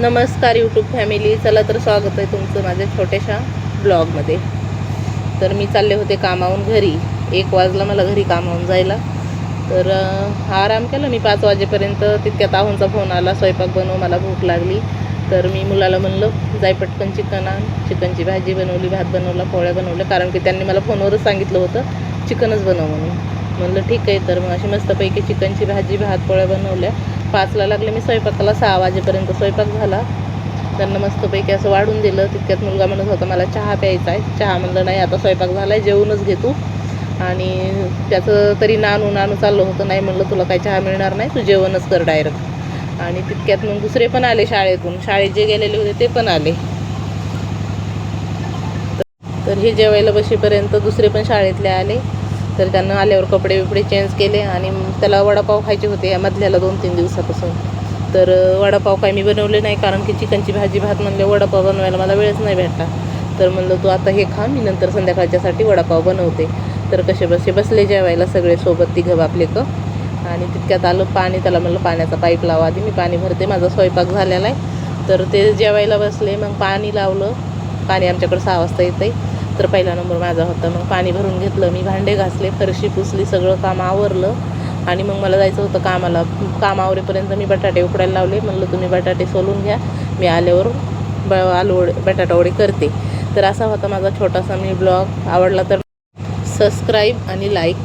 नमस्कार YouTube family. चला तर स्वागत आहे तुमचं माझ्या छोट्याशा ब्लॉगमध्ये. तर मी चालले होते कामावून घरी. 1 वाजला मला घरी कामावून जायला. तर आराम केला मी 5 वाजेपर्यंत. तितक्यात आहोंचा फोन आला, स्वयंपाक बनव, मला भूक लागली. तर मी मुलाला म्हणलं जाय पटकन चिकन आण. चिकनची भाजी बनवली, भात बनवला, पोळ्या बनवल्या, कारण की त्यांनी मला फोनवरच सांगितलं होतं चिकनच बनव म्हणून. म्हणलं ठीक आहे. तर मग अशी मस्तपैकी चिकनची भाजी, भात, पोळ्या बनवल्या. 5ला लागले मी स्वयंपाकाला. 6 वाजेपर्यंत स्वयंपाक झाला. त्यांना मस्तपैकी असं वाढून दिलं. तितक्यात मुलगा म्हणत होता मला चहा प्यायचा आहे. चहा म्हणलं नाही, आता स्वयंपाक झाला आहे, जेवूनच घे तू. आणि त्याचं तरी नानू चाललं होतं. नाही म्हणलं तुला काही चहा मिळणार नाही, तू जेवणच कर डायरेक्ट. आणि तितक्यात मग दुसरे पण आले शाळेतून. शाळेत जे गेलेले होते ते पण आले. तर हे जेवायला बसेपर्यंत दुसरे पण शाळेतले आले. तर त्यांना आल्यावर कपडे बिपडे चेंज केले. आणि त्याला वडापाव खायचे होते या मधल्याला 2-3 दिवसापासून. तर वडापाव काय मी बनवले नाही, कारण की चिकनची भाजी भात म्हणले वडापाव बनवायला मला वेळच नाही भेटला. तर म्हणलं तू आता हे खा, मी नंतर संध्याकाळच्यासाठी वडापाव बनवते. तर कसे बसले जेवायला सगळे सोबत, तिघं बापले क. आणि तितक्यात आलं पाणी. त्याला म्हणलं पाण्याचा पाईप लावा आधी, मी पाणी भरते, माझा स्वयंपाक झालेला आहे. तर ते जेवायला बसले. मग पाणी लावलं. पाणी आमच्याकडं 6 वाजता येतं आहे. तर पहिला नंबर माझा होता. मग पाणी भरून घेतलं, मी भांडे घासले, फरशी पुसली, सगळं काम आवरलं. आणि मग मला जायचं होतं कामाला. काम आवरेपर्यंत मी बटाटे उकडायला लावले. म्हणलं तुम्ही बटाटे सोलून घ्या, मी आल्यावर बटाटा वडे करते. तर असा होता माझा छोटासा मी ब्लॉग. आवडला तर सबस्क्राईब आणि लाईक